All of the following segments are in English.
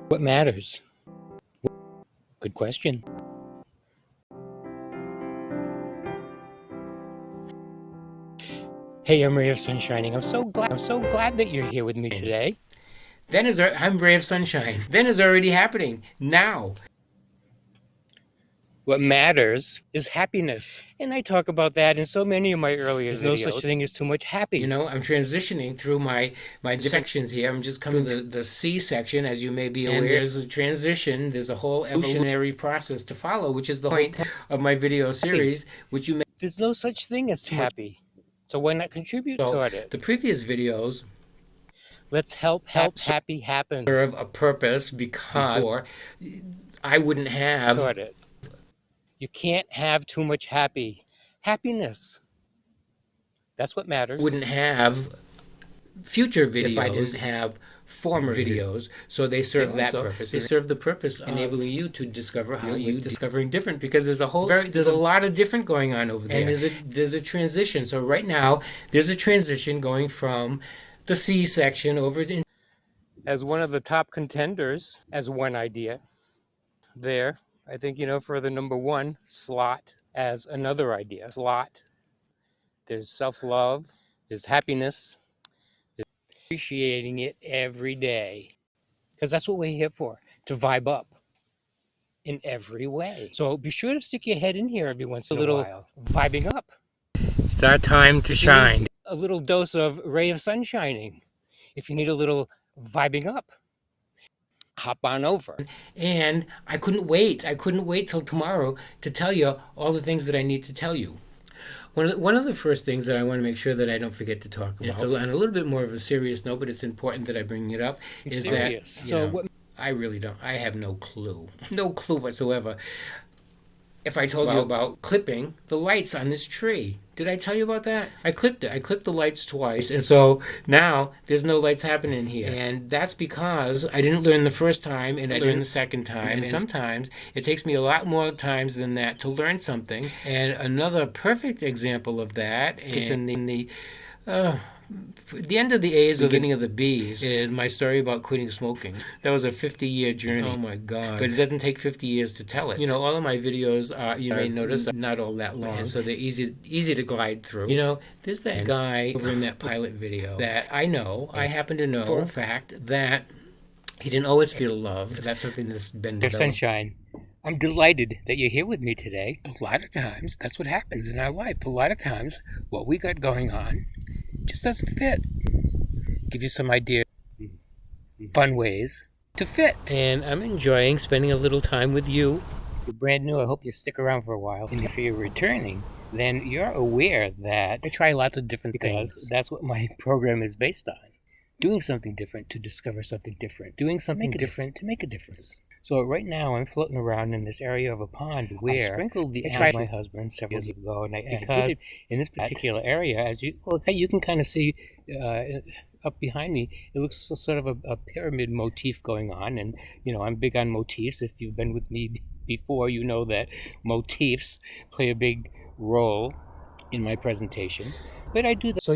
What matters? Good question. Hey, I'm Ray of Sunshining. I'm so glad that you're here with me today. I'm Ray of Sunshine. Then is already happening now. What matters is happiness. And I talk about that in so many of my earlier videos. There's no such thing as too much happy. You know, I'm transitioning through my sections here. I'm just coming to the C section, as you may be aware. And there's a transition. There's a whole evolutionary process to follow, which is the point of my video series, which you may... There's no such thing as happy. So why not contribute toward it? The previous videos... Let's help happy happen. ...serve a purpose because I wouldn't have... toward it. You can't have too much happiness. That's what matters. Wouldn't have future videos if I didn't have former videos. So they serve that purpose. They serve the purpose of enabling you to discover how you're discovering different, because there's a lot of different going on over there. And there's a transition. So right now there's a transition going from the C section over to... As one of the top contenders, as one idea there, I think, for the number one slot as another idea. Slot. There's self-love. There's happiness. There's appreciating it every day. Because that's what we're here for. To vibe up in every way. So be sure to stick your head in here every once in a while. Vibing up. It's our time to shine. A little dose of Ray of Sunshining. If you need a little vibing up, hop on over. And I couldn't wait till tomorrow to tell you all the things that I need to tell you. One of the first things that I want to make sure that I don't forget to talk about, on a little bit more of a serious note, but it's important that I bring it up, is serious. that I really don't. I have no clue whatsoever. If I told you about clipping the lights on this tree. Did I tell you about that? I clipped it. I clipped the lights twice, and so now there's no lights happening here. And that's because I didn't learn the first time, and I learned the second time. And sometimes it takes me a lot more times than that to learn something. And another perfect example of that is in the end of the A's, the beginning of the B's, is my story about quitting smoking. That was a 50-year journey. Oh my God. But it doesn't take 50 years to tell it. All of my videos are, you may notice, are not all that long, so they're easy to glide through. There's that guy over in that pilot video that I happen to know for a fact that he didn't always feel loved. That's something that's been developed. Sunshine. I'm delighted that you're here with me today. A lot of times, that's what happens in our life. A lot of times, what we got going on just doesn't fit. Give you some idea, fun ways to fit. And I'm enjoying spending a little time with you. If you're brand new, I hope you stick around for a while. And if you're returning, then you're aware that I try lots of different things. Because that's what my program is based on. Doing something different to discover something different. Doing something different to make a difference. So right now I'm floating around in this area of a pond where I sprinkled the algae. I tried my husband several years ago, and because in this particular area, as you can kind of see up behind me, it looks sort of a pyramid motif going on. And I'm big on motifs. If you've been with me before, you know that motifs play a big role in my presentation. But I do that. So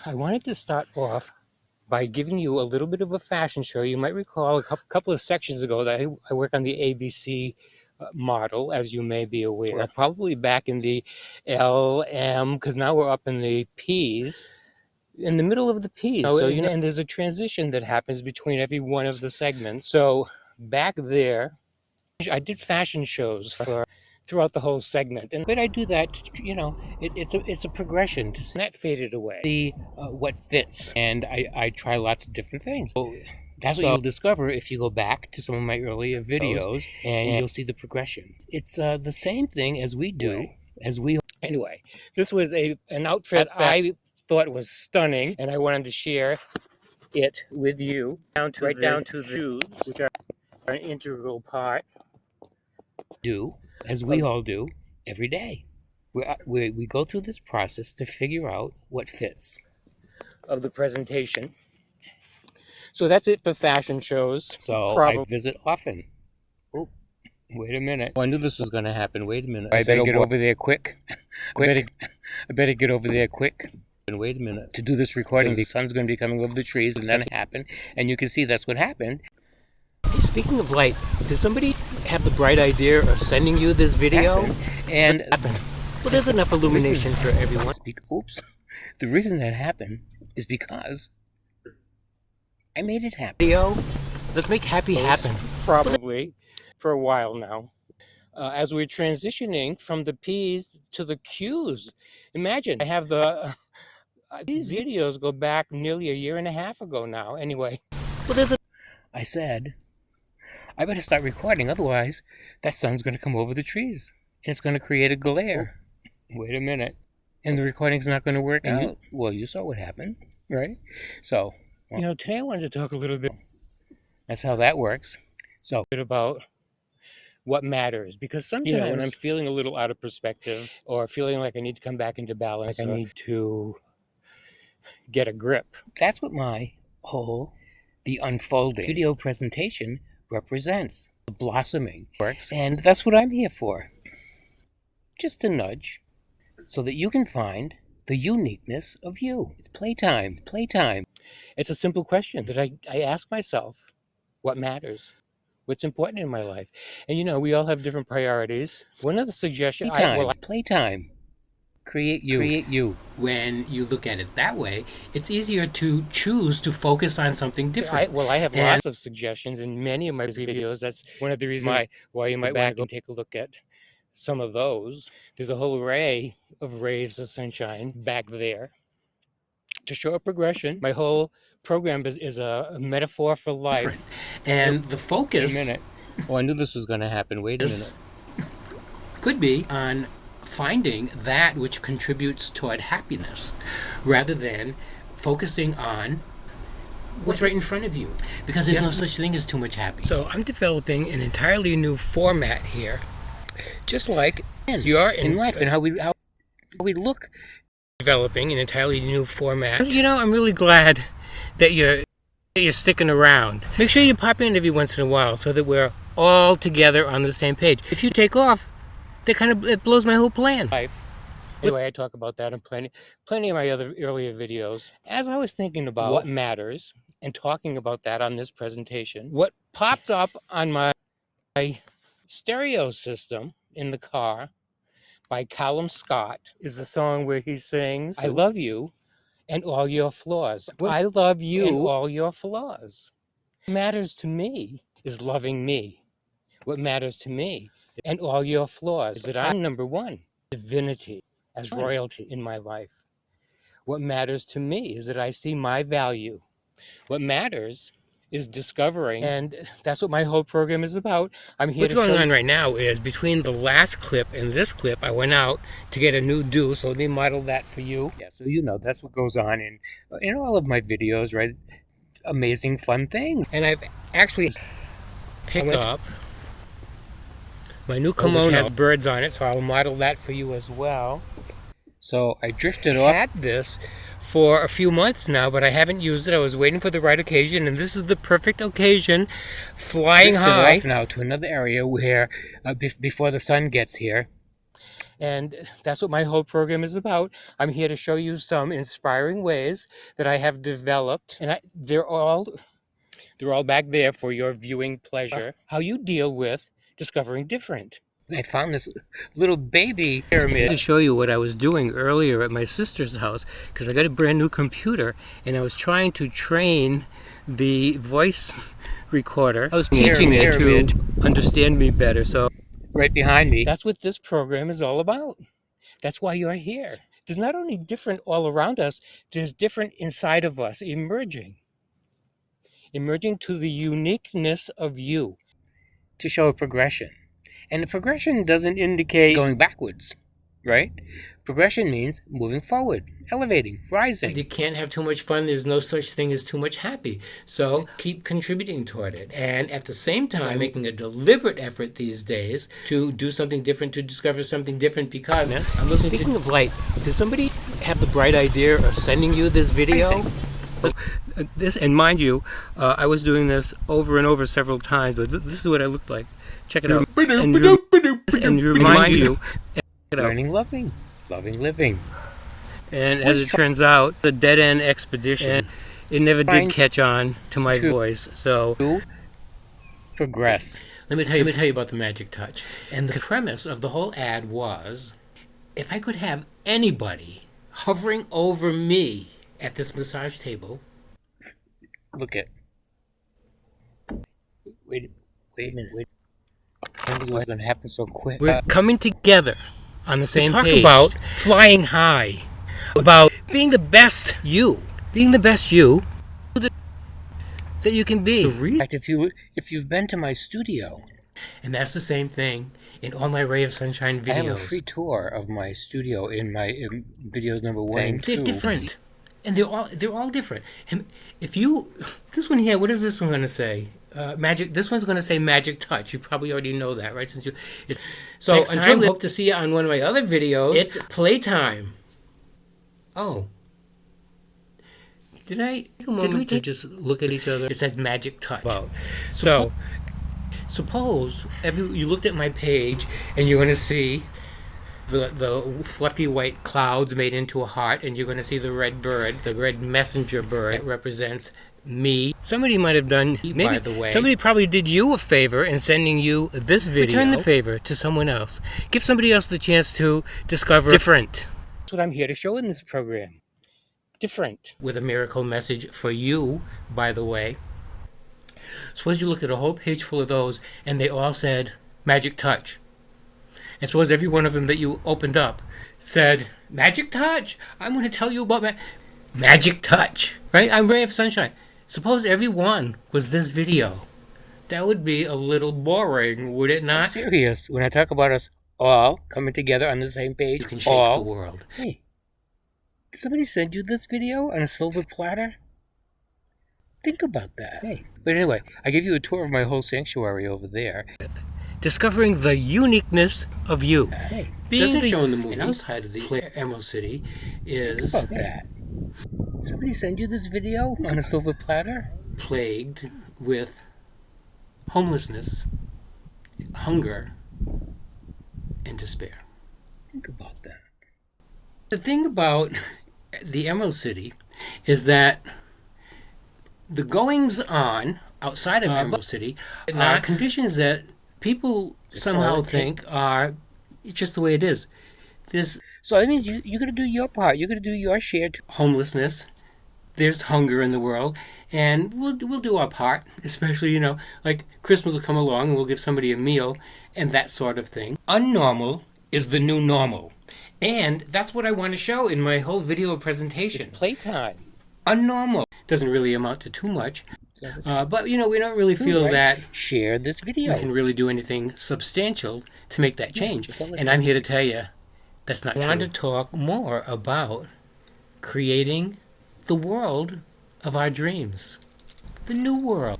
I wanted to start off by giving you a little bit of a fashion show. You might recall a couple of sections ago that I work on the ABC model, as you may be aware, probably back in the LM, because now we're up in the P's, in the middle of the P's. So, and there's a transition that happens between every one of the segments. So back there, I did fashion shows throughout the whole segment. But I do that, it's a progression. That faded away. See what fits. And I try lots of different things. So that's what you'll discover if you go back to some of my earlier videos, and you'll see the progression. It's the same thing as we do, Anyway, this was an outfit I thought was stunning, and I wanted to share it with you. Down to the shoes, which are an integral part. As we all do, every day. We go through this process to figure out what fits of the presentation. So that's it for fashion shows. So I visit often. Oh, wait a minute. Oh, I knew this was going to happen. Wait a minute. I better get over there quick. I better get over there quick. And wait a minute. To do this recording, the sun's going to be coming over the trees, and that happened. And you can see that's what happened. Hey, speaking of light, did somebody have the bright idea of sending you this video? And well, there's enough illumination for everyone. Oops. The reason that happened is because I made it happen. Video. Let's make happy happen. Probably for a while now. As we're transitioning from the P's to the Q's. Imagine, I have these videos go back nearly a year and a half ago now. Anyway, I said, I better start recording, otherwise that sun's going to come over the trees and it's going to create a glare. Wait a minute. And the recording's not going to work out. Well, you saw what happened, right? So, today I wanted to talk a little bit. That's how that works. So, a bit about what matters, because sometimes when I'm feeling a little out of perspective or feeling like I need to come back into balance, like I need to get a grip. That's what the unfolding video presentation represents. The blossoming works, and that's what I'm here for. Just a nudge so that you can find the uniqueness of you. It's playtime. It's playtime. It's a simple question that I ask myself. What matters? What's important in my life? And we all have different priorities. One of the suggestions... Playtime. Create you. Create you. When you look at it that way, it's easier to choose to focus on something different. I have lots of suggestions in many of my videos. That's one of the reasons why you might want to go take a look at some of those. There's a whole array of rays of sunshine back there to show a progression. My whole program is a metaphor for life. And the focus... Wait a minute. Oh, I knew this was going to happen. Wait a minute. Could be on finding that which contributes toward happiness rather than focusing on what's right in front of you, because there's no such thing as too much happiness. So I'm developing an entirely new format here, just like you're in life and how we look. Developing an entirely new format. I'm really glad that you're sticking around. Make sure you pop in every once in a while so that we're all together on the same page. If you take off, it blows my whole plan. Anyway, I talk about that in plenty of my other earlier videos. As I was thinking about what matters and talking about that on this presentation, what popped up on my stereo system in the car by Callum Scott is a song where he sings, I love you and all your flaws. I love you and all your flaws. What matters to me is loving me. What matters to me and all your flaws is that I'm number one. Divinity as royalty in my life. What matters to me is that I see my value. What matters is discovering, and that's what my whole program is about. I'm here. What's going on right now is between the last clip and this clip, I went out to get a new do, so they modeled that for you. Yeah, so that's what goes on in all of my videos, right? Amazing, fun things. And I've actually picked up my new kimono. Which has birds on it, so I'll model that for you as well. So I drifted off. I had this for a few months now, but I haven't used it. I was waiting for the right occasion, and this is the perfect occasion. Flying high off now to another area where before the sun gets here. And that's what my whole program is about. I'm here to show you some inspiring ways that I have developed, and they're all back there for your viewing pleasure. How you deal with discovering different. I found this little baby pyramid to show you what I was doing earlier at my sister's house, because I got a brand new computer and I was trying to train the voice recorder. I was teaching it to understand me better. So right behind me, that's what this program is all about. That's why you're here. There's not only different all around us, there's different inside of us emerging to the uniqueness of you, to show a progression. And the progression doesn't indicate going backwards, right? Progression means moving forward, elevating, rising. You can't have too much fun. There's no such thing as too much happy. So keep contributing toward it. And at the same time, making a deliberate effort these days to do something different, to discover something different, because I'm listening to... Speaking of light, did somebody have the bright idea of sending you this video? And mind you, I was doing this over and over several times, but this is what I looked like. Check it out. And remind you, learning, loving, living. And as it turns out, the dead-end expedition, it never did catch on to my voice. So Progress. Let me tell you about the magic touch. And the premise of the whole ad was, if I could have anybody hovering over me at this massage table. Look at. Wait a minute. I didn't think it was going to happen so quick. We're coming together on the same page. Talk about flying high, about being the best you, that you can be. If you've been to my studio, and that's the same thing in all my Ray of Sunshine videos. I have a free tour of my studio in videos number 1 and 2. They're different, and they're all different. If you this one here, what is this one going to say? Magic. This one's going to say magic touch. You probably already know that, right? So Next until time, I hope to see you on one of my other videos. It's playtime. Oh. Did I take a moment to just look at each other? It says magic touch. Wow. So, suppose you looked at my page and you're going to see the fluffy white clouds made into a heart, and you're going to see the red bird, the red messenger bird that represents me. Somebody might have done, by the way. Somebody probably did you a favor in sending you this video. Return the favor to someone else. Give somebody else the chance to discover different. That's what I'm here to show in this program. Different. With a miracle message for you, by the way. Suppose you looked at a whole page full of those and they all said magic touch. And suppose every one of them that you opened up said magic touch. I'm going to tell you about magic touch. Right? I'm Ray of Sunshine. Suppose every one was this video. That would be a little boring, would it not? I'm serious. When I talk about us all coming together on the same page, you can shake the world. Hey. Did somebody send you this video on a silver platter? Think about that. Hey. But anyway, I gave you a tour of my whole sanctuary over there. Discovering the uniqueness of you. Hey. Being shown in the movie outside of the Emerald City is... Think about that. Somebody send you this video on a silver platter? Plagued with homelessness, hunger, and despair. Think about that. The thing about the Emerald City is that the goings on outside of Emerald City are conditions that people somehow think are just the way it is. So that means you're going to do your part. You're going to do your share too. Homelessness. There's hunger in the world, and we'll do our part. Especially, like Christmas will come along and we'll give somebody a meal and that sort of thing. Unnormal is the new normal. And that's what I want to show in my whole video presentation. It's playtime. Unnormal. Doesn't really amount to too much. But, we don't really feel that share this video. We can really do anything substantial to make that change. And I'm here to tell you that's not true. I want to talk more about creating the world of our dreams. The new world.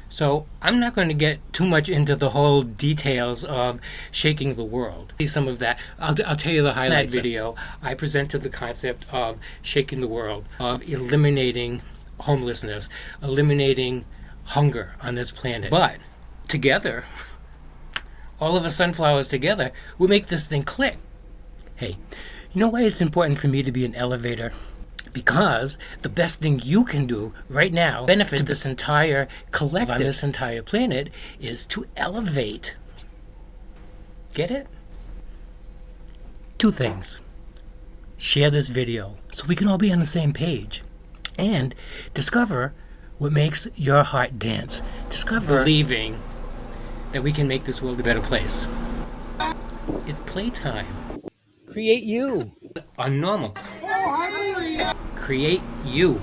So I'm not going to get too much into the whole details of shaking the world. See some of that. I'll tell you the highlight video. I presented the concept of shaking the world, of eliminating homelessness, eliminating hunger on this planet. But together, all of us sunflowers together, will make this thing click. Hey, you know why it's important for me to be an elevator? Because the best thing you can do right now, benefit to this entire collective on this entire planet, is to elevate. Get it? 2 things. Share this video so we can all be on the same page. And discover what makes your heart dance. Discover believing that we can make this world a better place. It's playtime. Create you. Unnormal. Create you.